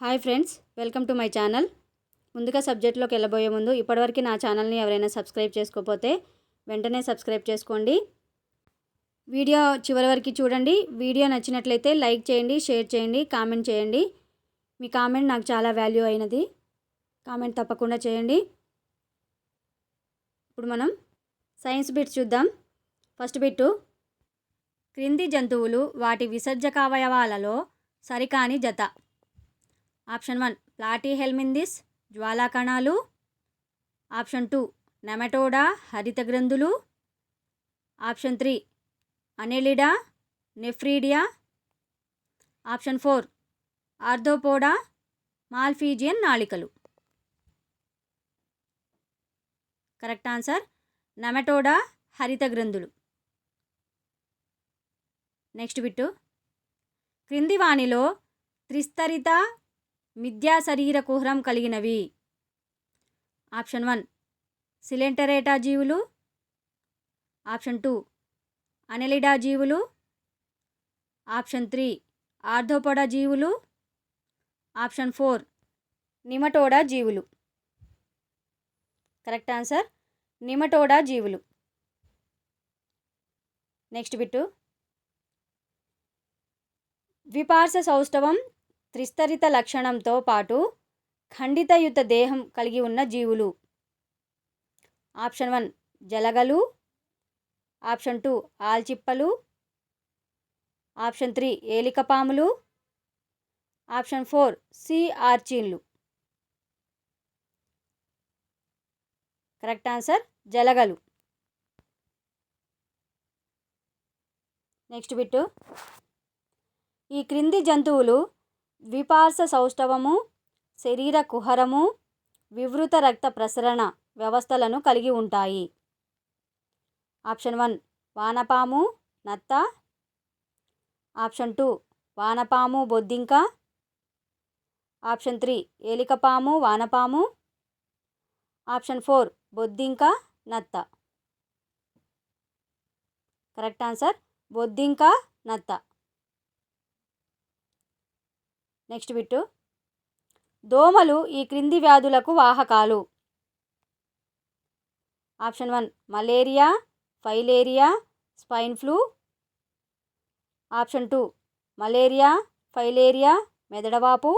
Hi friends, welcome to my channel. ముందుగా సబ్జెక్ట్లోకి వెళ్ళబోయే ముందు ఇప్పటివరకు నా ఛానల్ని ఎవరైనా సబ్స్క్రైబ్ చేసుకోకపోతే వెంటనే సబ్స్క్రైబ్ చేసుకోండి. వీడియో చివరి వరకు చూడండి. వీడియో నచ్చినట్లయితే లైక్ చేయండి, షేర్ చేయండి, కామెంట్ చేయండి. మీ కామెంట్ నాకు చాలా వాల్యూ అయినది. కామెంట్ తప్పకుండా చేయండి. ఇప్పుడు మనం సైన్స్ బిట్ చూద్దాం. ఫస్ట్ బిట్టు, క్రింది జంతువులు వాటి విసర్జకావయవాలలో సరికాని జత. ఆప్షన్ 1 ప్లాటీహెల్మింథిస్ జ్వాలా కణాలు. ఆప్షన్ 2 నెమటోడా హరిత గ్రంథులు. Option 3 Annelida nephridia. Option 4 Arthropoda Malpighian నాళికలు. కరెక్ట్ ఆన్సర్ నెమటోడా హరిత గ్రంథులు. నెక్స్ట్ బిట్టు, క్రింది వానిలో త్రిస్తరిత మిథ్యా శరీర కుహరం కలిగినవి. ఆప్షన్ 1 సిలెంటరేటా జీవులు. ఆప్షన్ 2 అనెలిడా జీవులు. ఆప్షన్ 3 ఆర్థోపోడా జీవులు. ఆప్షన్ 4 నిమటోడా జీవులు. కరెక్ట్ ఆన్సర్ నిమటోడా జీవులు. నెక్స్ట్ బిట్టు, ద్విపార్శ సౌష్ఠవం త్రిస్తరిత లక్షణంతో పాటు ఖండితయుత దేహం కలిగి ఉన్న జీవులు. ఆప్షన్ 1 జలగలు. ఆప్షన్ 2 ఆల్చిప్పలు. ఆప్షన్ 3 ఏలికపాములు. ఆప్షన్ 4 సీ ఆర్చిన్లు. కరెక్ట్ ఆన్సర్ జలగలు. నెక్స్ట్ బిట్టు, ఈ క్రింది జంతువులు ద్విపార్శ సౌష్ఠవము, శరీర కుహరము, వివృత రక్త ప్రసరణ వ్యవస్థలను కలిగి ఉంటాయి. ఆప్షన్ 1 వానపాము నత్త. ఆప్షన్ 2 వానపాము బొద్దింక. ఆప్షన్ 3 ఏలికపాము వానపాము. ఆప్షన్ 4 బొద్దింక నత్త. కరెక్ట్ ఆన్సర్ బొద్దింక నత్త. నెక్స్ట్ బిట్టు, దోమలు ఈ క్రింది వ్యాధులకు వాహకాలు. Option 1 malaria, filaria, swine flu. Option 2 malaria, filaria, మెదడవాపు.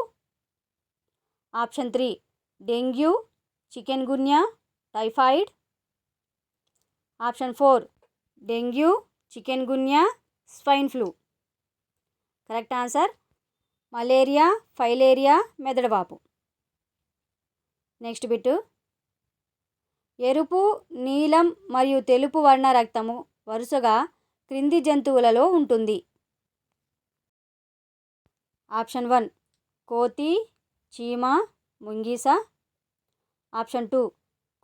Option 3 dengue, chikungunya, typhoid. Option 4 dengue, chikungunya, swine flu. Correct answer malaria, filaria, మెదడువాపు. నెక్స్ట్ బిట్టు, ఎరుపు, నీలం మరియు తెలుపు వర్ణ రక్తము వరుసగా క్రింది జంతువులలో ఉంటుంది. ఆప్షన్ 1 కోతి, చీమ, ముంగీస. ఆప్షన్ 2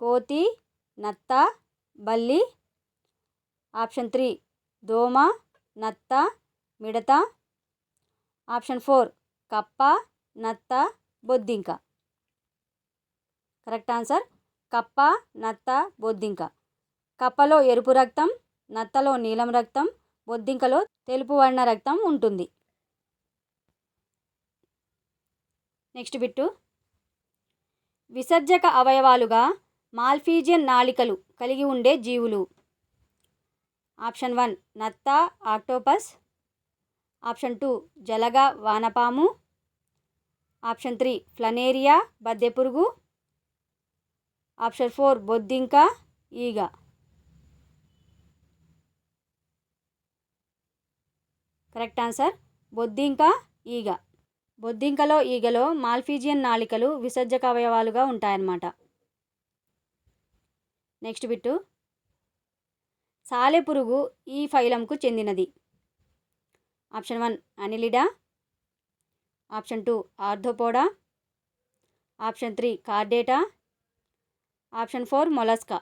కోతి, నత్త, బల్లి. ఆప్షన్ 3 దోమ, నత్త, మిడత. ఆప్షన్ 4 కప్ప, నత్త, బొద్దింక. కరెక్ట్ ఆన్సర్ కప్ప, నత్త, బొద్దింక. కప్పలో ఎరుపు రక్తం, నత్తలో నీలం రక్తం, బొద్దింకలో తెలుపు వర్ణ రక్తం ఉంటుంది. నెక్స్ట్ బిట్టు, విసర్జక అవయవాలుగా మాల్ఫీజియన్ నాళికలు కలిగి ఉండే జీవులు. ఆప్షన్ 1 నత్త, ఆక్టోపస్. ఆప్షన్ 2 జలగ, వానపాము. ఆప్షన్ 3 ఫ్లనేరియా, బద్దెపురుగు. ఆప్షన్ 4 బొద్దింక, ఈగ. కరెక్ట్ ఆన్సర్ బొద్దింక, ఈగ. బొద్దింకలో, ఈగలో మాల్ఫీజియన్ నాళికలు విసర్జక అవయవాలుగా ఉంటాయన్నమాట. నెక్స్ట్ బిట్టు, సాలెపురుగు ఈ ఫైలంకు చెందినది. Option 1 Annelida. Option 2 Arthropoda. Option 3 Chordata. Option 4 Mollusca.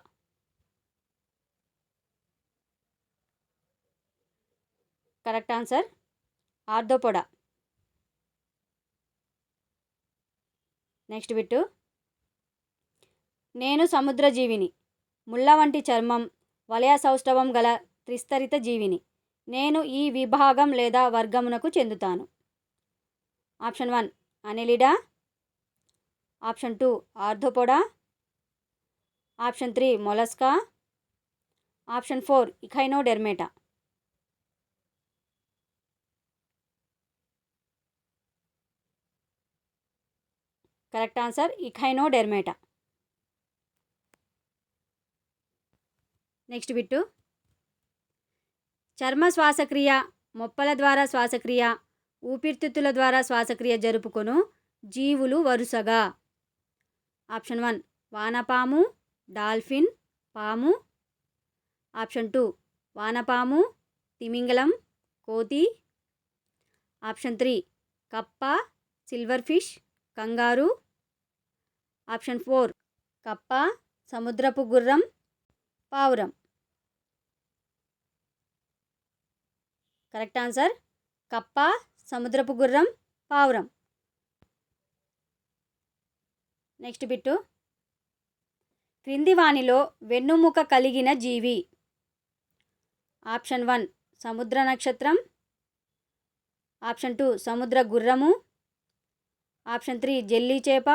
Correct answer Arthropoda. Next bit, నేను సముద్రజీవిని, ముళ్ళ వంటి చర్మం, వలయ సౌష్ఠవం గల త్రిస్తరిత జీవిని. నేను ఈ విభాగం లేదా వర్గమునకు చెందుతాను. Option 1 Annelida, option 2 Arthropoda, option 3 Mollusca, option 4 Echinodermata. Correct answer Echinodermata. Next bit, చర్మ శ్వాసక్రియ, మొప్పల ద్వారా శ్వాసక్రియ, ఊపిరితిత్తుల ద్వారా శ్వాసక్రియ జరుపుకొను జీవులు వరుసగా. ఆప్షన్ 1 వానపాము, డాల్ఫిన్, పాము, ఆప్షన్ 2 వానపాము, తిమింగలం, కోతి, ఆప్షన్ 3 కప్ప, సిల్వర్ ఫిష్, కంగారు, ఆప్షన్ 4 కప్ప, సముద్రపు గుర్రం, పావురం. కరెక్ట్ ఆన్సర్ కప్ప, సముద్రపు గుర్రం, పావురం. నెక్స్ట్ బిట్టు, క్రింది వానిలో వెన్నుముక కలిగిన జీవి. ఆప్షన్ 1 సముద్ర నక్షత్రం, ఆప్షన్ 2 సముద్ర గుర్రము, ఆప్షన్ 3 జెల్లీ చేప,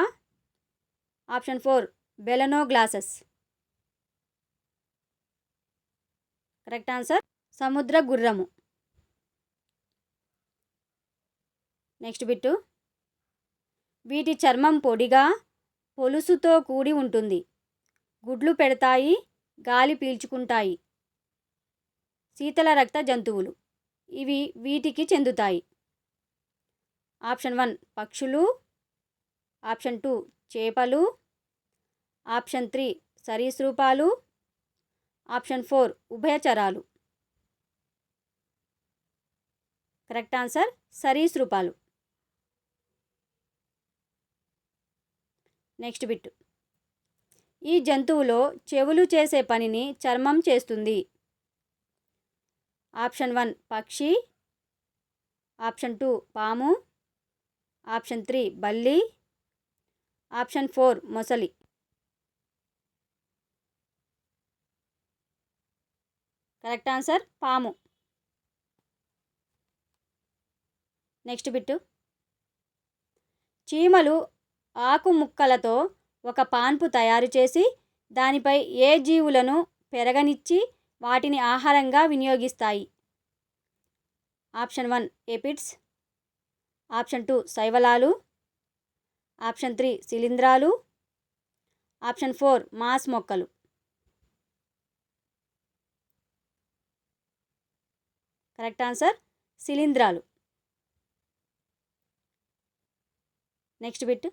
ఆప్షన్ 4 బెలనో గ్లాసెస్. కరెక్ట్ ఆన్సర్ సముద్ర గుర్రము. నెక్స్ట్ బిట్టు, వీటి చర్మం పొడిగా పొలుసుతో కూడి ఉంటుంది, గుడ్లు పెడతాయి, గాలి పీల్చుకుంటాయి, శీతల రక్త జంతువులు. ఇవి వీటికి చెందుతాయి. ఆప్షన్ 1 పక్షులు, ఆప్షన్ 2 చేపలు, ఆప్షన్ 3 సరీసృపాలు, ఆప్షన్ 4 ఉభయచరాలు. కరెక్ట్ ఆన్సర్ సరీసృపాలు. నెక్స్ట్ బిట్టు, ఈ జంతువులో చెవులు చేసే పనిని చర్మం చేస్తుంది. ఆప్షన్ 1 పక్షి, ఆప్షన్ 2 పాము, ఆప్షన్ 3 బల్లి, ఆప్షన్ 4 మొసలి. కరెక్ట్ ఆన్సర్ పాము. నెక్స్ట్ బిట్టు, చీమలు ఆకు ముక్కలతో ఒక పాన్పు తయారు చేసి దానిపై ఏ జీవులను పెరగనిచ్చి వాటిని ఆహారంగా వినియోగిస్తాయి. ఆప్షన్ 1 ఎపిడ్స్, ఆప్షన్ 2 శైవలాలు, ఆప్షన్ 3 శిలీంధ్రాలు, ఆప్షన్ 4 మాస్ మొక్కలు. కరెక్ట్ ఆన్సర్ శిలీంధ్రాలు. నెక్స్ట్ బిట్,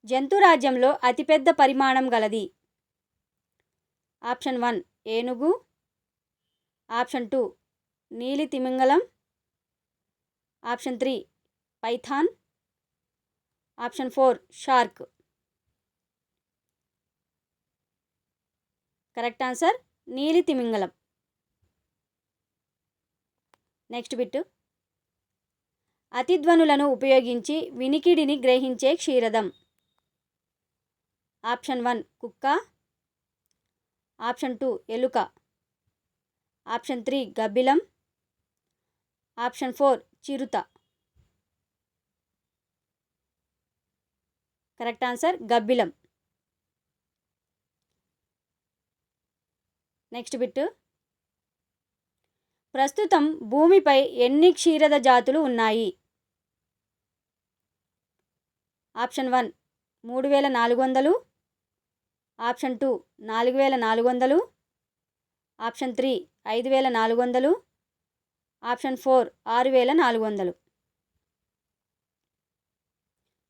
జంతురాజ్యంలో అతిపెద్ద పరిమాణం గలది. ఆప్షన్ 1 ఏనుగు, ఆప్షన్ 2 నీలి తిమింగలం, option 3 Python, option 4 shark. Correct answer నీలి తిమింగలం. నెక్స్ట్ బిట్టు, అతిధ్వనులను ఉపయోగించి వినికిడిని గ్రహించే క్షీరదం. ఆప్షన్ 1 కుక్క, ఆప్షన్ 2 ఎలుక, ఆప్షన్ 3 గబ్బిలం, ఆప్షన్ 4 చిరుత. కరెక్ట్ ఆన్సర్ గబ్బిలం. నెక్స్ట్ బిట్టు, ప్రస్తుతం భూమిపై ఎన్ని క్షీరద జాతులు ఉన్నాయి. Option 1 3400, option 2 4400, option 3 5400, option 4 6400.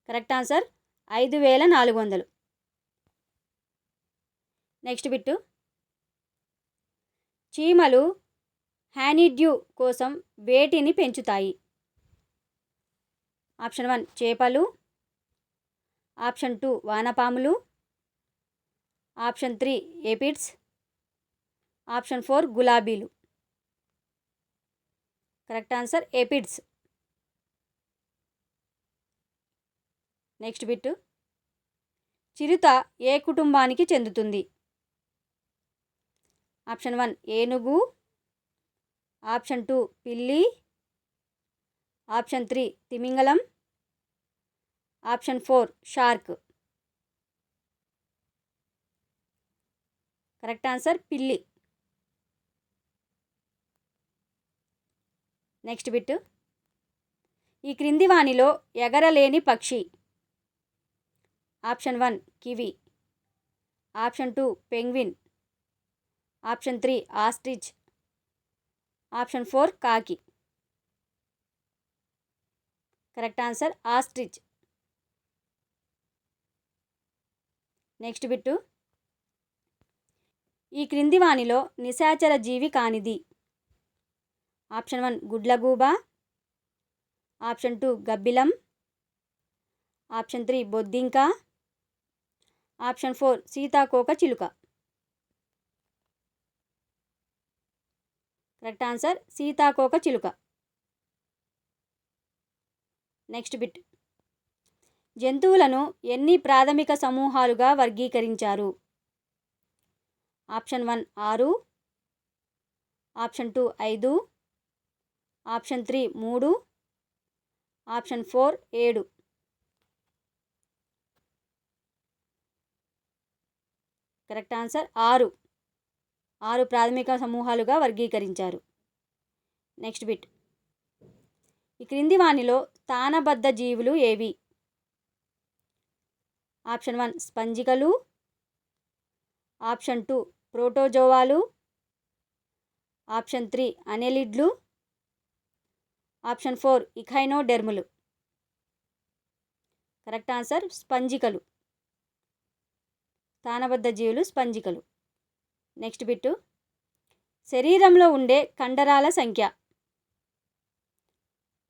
Correct answer 5400. Next bit, చీమలు హ్యానీడ్యూ కోసం వేటిని పెంచుతాయి. ఆప్షన్ 1 చేపలు, ఆప్షన్ 2 వానపాములు, ఆప్షన్ 3 ఎపిడ్స్, ఆప్షన్ 4 గులాబీలు. Correct answer aphids. Next bit, చిరుత ఏ కుటుంబానికి చెందుతుంది. ఆప్షన్ 1 ఏనుగు, ఆప్షన్ 2 పిల్లి, ఆప్షన్ 3 తిమింగలం, ఆప్షన్ 4 షార్క్. కరెక్ట్ ఆన్సర్ పిల్లి. Next bit. ఈ క్రింది వానిలో ఎగరలేని పక్షి. Option 1 kiwi, option 2 penguin, option 3 ostrich, option 4 కాకి. Correct answer ostrich. Next bit. ఈ క్రింది వానిలో నిశాచర జీవి కానిది. ఆప్షన్ 1 గుడ్లగూబ, ఆప్షన్ 2 గబ్బిలం, ఆప్షన్ 3 బొద్దింక, ఆప్షన్ 4 సీతాకోక చిలుక. కరెక్ట్ ఆన్సర్ సీతాకోక చిలుక. Next bit. జంతువులను ఎన్ని ప్రాథమిక సమూహాలుగా వర్గీకరించారు. Option 1 6, option 2 5, option 3 3, option 4 7. Correct answer 6 ప్రాథమిక సమూహాలుగా వర్గీకరించారు. Next bit. ఈ క్రింది వానిలో స్థానబద్ధ జీవులు ఏవి. ఆప్షన్ 1 స్పంజికలు, ఆప్షన్ 2 ప్రోటోజోవాలు, ఆప్షన్ 3 అనెలిడ్లు, ఆప్షన్ 4 ఇఖైనోడెర్ములు. కరెక్ట్ ఆన్సర్ స్పంజికలు. స్థానబద్ధ జీవులు స్పంజికలు. Next bit. శరీరంలో ఉండే కండరాల సంఖ్య.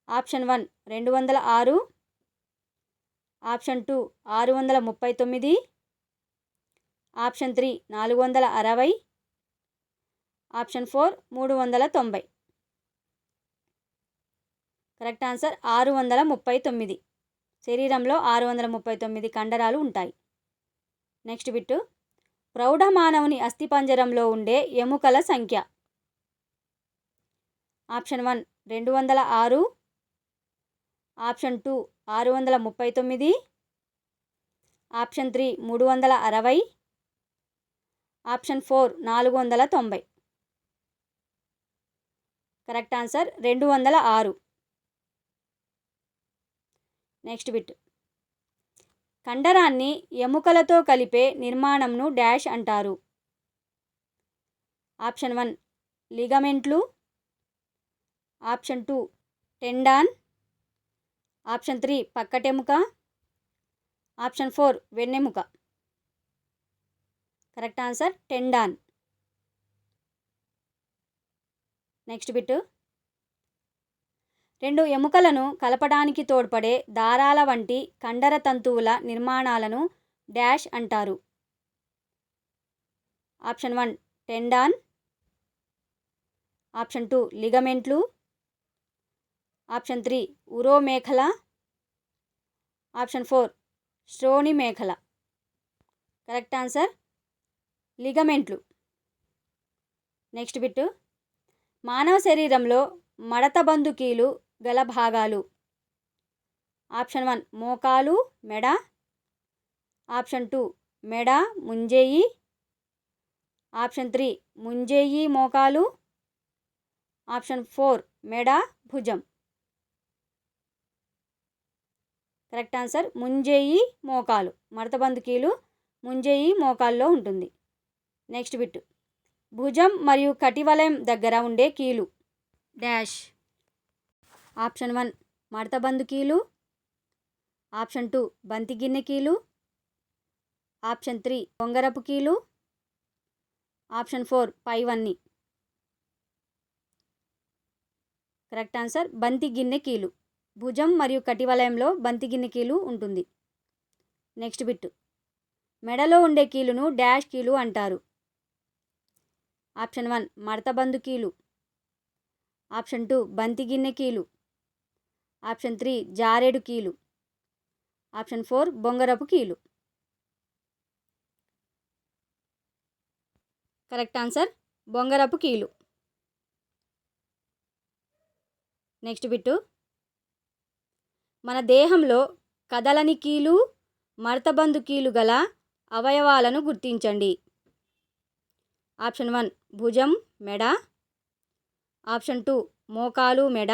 Option 1 206, option 2 639, option 3 460, option 4 390. Correct answer 639. శరీరంలో 639 కండరాలు ఉంటాయి. Next bit. ప్రౌఢ మానవుని అస్థిపంజరంలో ఉండే ఎముకల సంఖ్య. Option 1 206, option 2 639, option 3 360, option 4 490. Correct answer 206. Next bit. కండరాన్ని ఎముకలతో కలిపే నిర్మాణంను డాష్ అంటారు. ఆప్షన్ 1 లిగమెంట్లు, ఆప్షన్ 2 టెండాన్, ఆప్షన్ 3 పక్కటెముక, ఆప్షన్ 4 వెన్నెముక. Correct answer tendon. Next bit. రెండు ఎముకలను కలపడానికి తోడ్పడే దారాల వంటి కండర తంతువుల నిర్మాణాలను డాష్ అంటారు. ఆప్షన్ 1 టెండాన్, ఆప్షన్ 2 లిగమెంట్లు, ఆప్షన్ 3 ఉరోమేఖల, ఆప్షన్ 4 శ్రోణి మేఖల. కరెక్ట్ ఆన్సర్ లిగమెంట్లు. Next bit. మానవ శరీరంలో మడతబందు కీలు గల భాగాలు. ఆప్షన్ 1 మోకాలు మెడ, ఆప్షన్ 2 మెడ ముంజేయి, ఆప్షన్ 3 ముంజేయి మోకాలు, ఆప్షన్ 4 మెడ భుజం. కరెక్ట్ ఆన్సర్ ముంజేయి మోకాలు. మడతబందు కీలు ముంజేయి మోకాల్లో ఉంటుంది. Next bit. భుజం మరియు కటివలయం దగ్గర ఉండే కీలు డాష్. ఆప్షన్ 1 మడతబందు కీలు, ఆప్షన్ 2 బంతిగిన్నె కీలు, ఆప్షన్ 3 బొంగరపు కీలు, ఆప్షన్ 4 పైవన్నీ. కరెక్ట్ ఆన్సర్ బంతిగిన్నె కీలు. భుజం మరియు కటివలయంలో బంతిగిన్నె కీలు ఉంటుంది. Next bit. మెడలో ఉండే కీలును డాష్ కీలు అంటారు. ఆప్షన్ 1 మడతబందు కీలు, ఆప్షన్ 2 బంతిగిన్నె కీలు, ఆప్షన్ 3 జారెడు కీలు, ఆప్షన్ 4 బొంగరపు కీలు. కరెక్ట్ ఆన్సర్ బొంగరపు కీలు. Next bit. మన దేహంలో కదలని కీలు, మడతబందు కీలు గల అవయవాలను గుర్తించండి. ఆప్షన్ 1 భుజం, మెడ. ఆప్షన్ 2 మోకాలు, మెడ.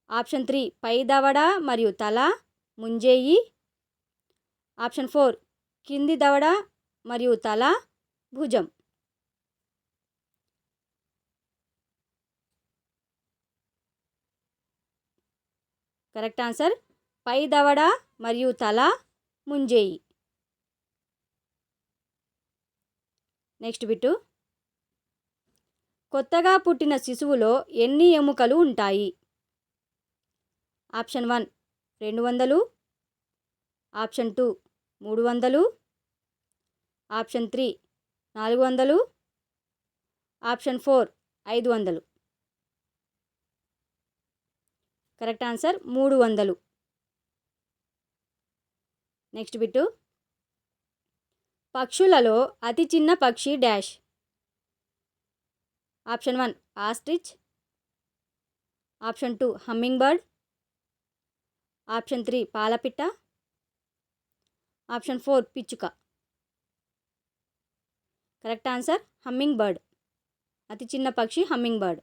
ఆప్షన్ 3 పై దవడ మరియు తల, ముంజేయి. ఆప్షన్ 4 కింది దవడ మరియు తల, భుజం. కరెక్ట్ ఆన్సర్ పై దవడ మరియు తల, ముంజేయి. Next bit. కొత్తగా పుట్టిన శిశువులో ఎన్ని ఎముకలు ఉంటాయి? Option 1 200. Option 2 300. Option 3 400. Option 4 500. Correct answer 300. Next bit. పక్షులలో అతి చిన్న పక్షి dash. Option 1 ostrich. Option 2 hummingbird. Option 3 పాలపిట్ట. ఆప్షన్ 4 పిచ్చుక. Correct answer hummingbird. అతి చిన్న పక్షి హమ్మింగ్ బర్డ్.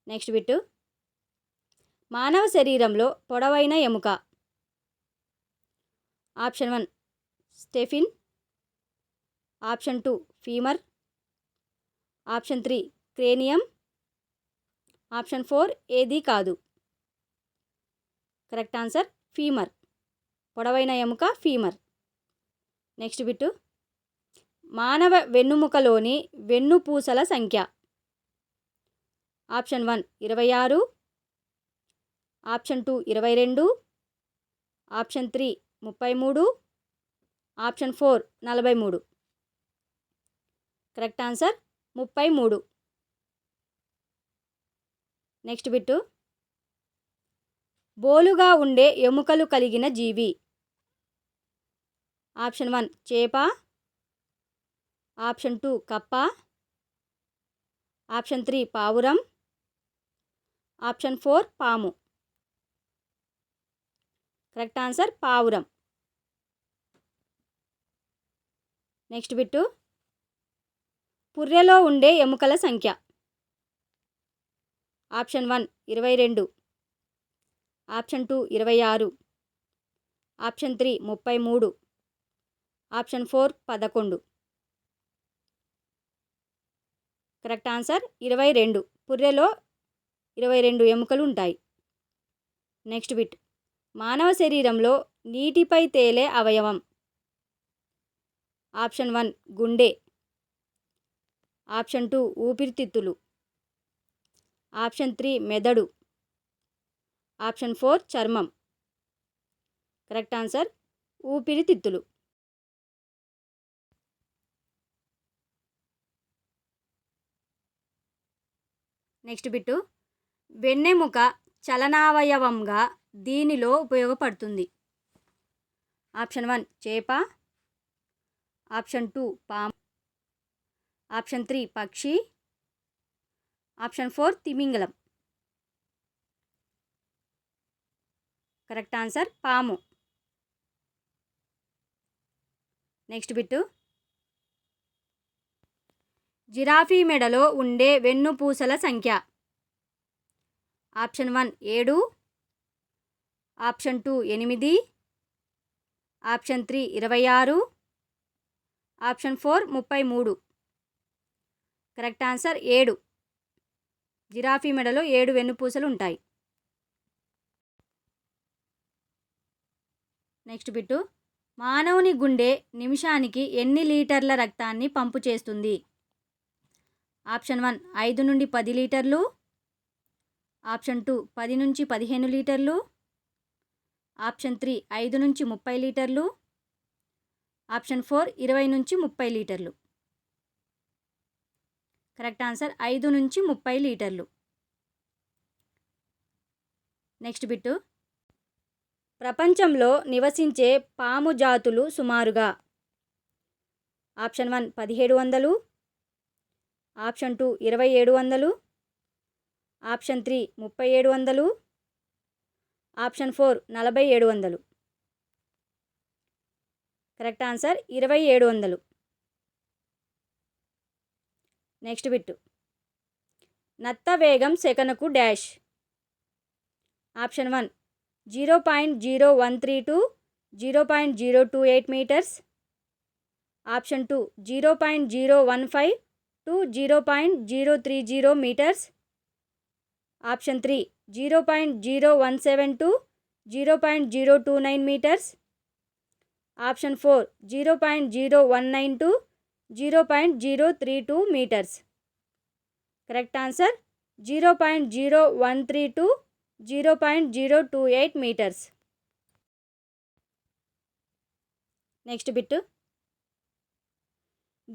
Next bit. మానవ శరీరంలో పొడవైన ఎముక. ఆప్షన్ 1 స్టెఫిన్. Option 2 femur. Option 3 cranium. Option 4 ఏది కాదు. Correct answer femur. పొడవైన ఎముక ఫీమర్. Next bit. మానవ వెన్నుముకలోని వెన్నుపూసల సంఖ్య. Option 1 26. Option 2 22. Option 3 33. Option 4 43. Correct answer 33. Next bit. బోలుగా ఉండే ఎముకలు కలిగిన జీవి. ఆప్షన్ 1 చేప. ఆప్షన్ 2 కప్ప. ఆప్షన్ 3 పావురం. ఆప్షన్ 4 పాము. కరెక్ట్ ఆన్సర్ పావురం. Next bit. పుర్రెలో ఉండే ఎముకల సంఖ్య. Option 1 22. Option 2 26. Option 3 33. Option 4 11. Correct answer 22. పుర్రెలో 22 ఎముకలు ఉంటాయి. Next bit. మానవ శరీరంలో నీటిపై తేలే అవయవం. ఆప్షన్ 1 గుండె. ఆప్షన్ 2 ఊపిరితిత్తులు. ఆప్షన్ 3 మెదడు. ఆప్షన్ 4 చర్మం. కరెక్ట్ ఆన్సర్ ఊపిరితిత్తులు. Next bit. వెన్నెముక చలనావయవంగా దీనిలో ఉపయోగపడుతుంది. ఆప్షన్ 1 చేప. ఆప్షన్ 2 పాము. ఆప్షన్ 3 పక్షి. ఆప్షన్ 4 తిమింగలం. కరెక్ట్ ఆన్సర్ పాము. Next bit. జిరాఫీ మెడలో ఉండే వెన్నుపూసల సంఖ్య. Option 1 7. Option 2 8. Option 3 26. Option 4 33. Correct answer 7. Giraffe మెడలో 7 వెన్నుపూసలు ఉంటాయి. Next bit. మానవుని గుండె నిమిషానికి ఎన్ని లీటర్ల రక్తాన్ని పంపు చేస్తుంది? ఆప్షన్ 1 5 నుండి 10 లీటర్లు. ఆప్షన్ 2 10 నుంచి 15 లీటర్లు. ఆప్షన్ 3 5 నుంచి 30 లీటర్లు. ఆప్షన్ 4 20 నుంచి 30 లీటర్లు. కరెక్ట్ ఆన్సర్ 5 నుంచి 30 లీటర్లు. Next bit. ప్రపంచంలో నివసించే పాము జాతులు సుమారుగా. Option 1 1700. Option 2 2700. Option 3 3700. Option 4 4700. Correct answer 2700. Next bit. నత్త వేగం సెకనుకు dash. Option 1 0.0132 to 0.028 metres. Option 2 0.015 to 0.030 metres. Option 3 0.017 to 0.029 metres. Option 4 0.019 to 0.032 metres. Correct answer 0.013 to 0.028 metres. Next bit.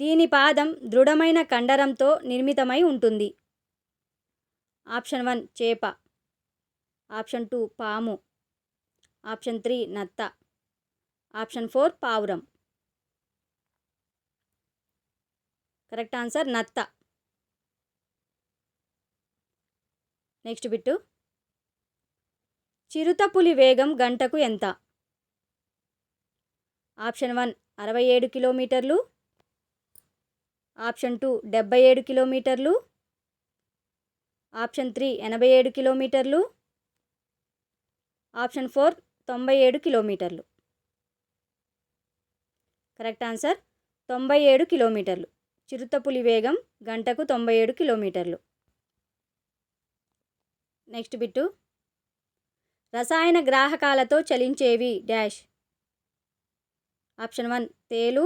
దీని పాదం దృఢమైన కండరంతో నిర్మితమై ఉంటుంది. ఆప్షన్ 1 చేప. ఆప్షన్ 2 పాము. ఆప్షన్ 3 నత్త. ఆప్షన్ 4 పావురం. కరెక్ట్ ఆన్సర్ నత్త. Next bit. చిరుతపులి వేగం గంటకు ఎంత? ఆప్షన్ 1 67 కిలోమీటర్లు. ఆప్షన్ 2 77 కిలోమీటర్లు. ఆప్షన్ 3 87 కిలోమీటర్లు. ఆప్షన్ 4 97 కిలోమీటర్లు. కరెక్ట్ ఆన్సర్ 97 కిలోమీటర్లు. చిరుతపులి వేగం గంటకు 97 కిలోమీటర్లు. Next bit. రసాయన గ్రాహకాలతో చలించేవి డాష్. ఆప్షన్ 1 తేలు.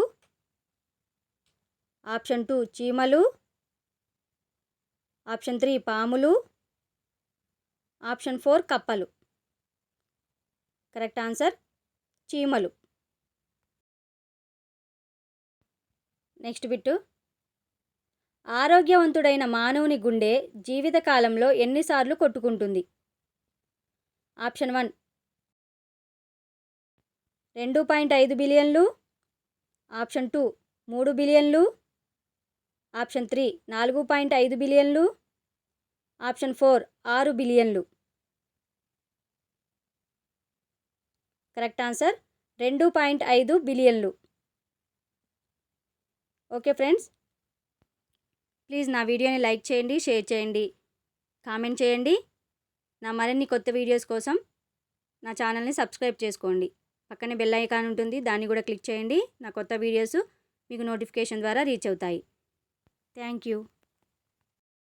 ఆప్షన్ 2 చీమలు. ఆప్షన్ 3 పాములు. ఆప్షన్ 4 కప్పలు. కరెక్ట్ ఆన్సర్ చీమలు. Next bit. ఆరోగ్యవంతుడైన మానవుని గుండె జీవితకాలంలో ఎన్నిసార్లు కొట్టుకుంటుంది? ఆప్షన్ 1 2.5 బిలియన్లు. ఆప్షన్ 2 3 బిలియన్లు. ఆప్షన్ 3 4.5 బిలియన్లు. ఆప్షన్ 4 6 బిలియన్లు. కరెక్ట్ ఆన్సర్ 2.5 బిలియన్లు. ఓకే ఫ్రెండ్స్, ప్లీజ్ నా వీడియోని లైక్ చేయండి, షేర్ చేయండి, కామెంట్ చేయండి. నా మరిన్ని కొత్త వీడియోస్ కోసం నా ఛానల్ని సబ్స్క్రైబ్ చేసుకోండి. పక్కనే బెల్ ఐకాన్ ఉంటుంది, దాన్ని కూడా క్లిక్ చేయండి. నా కొత్త వీడియోస్ మీకు నోటిఫికేషన్ ద్వారా రీచ్ అవుతాయి. Thank you.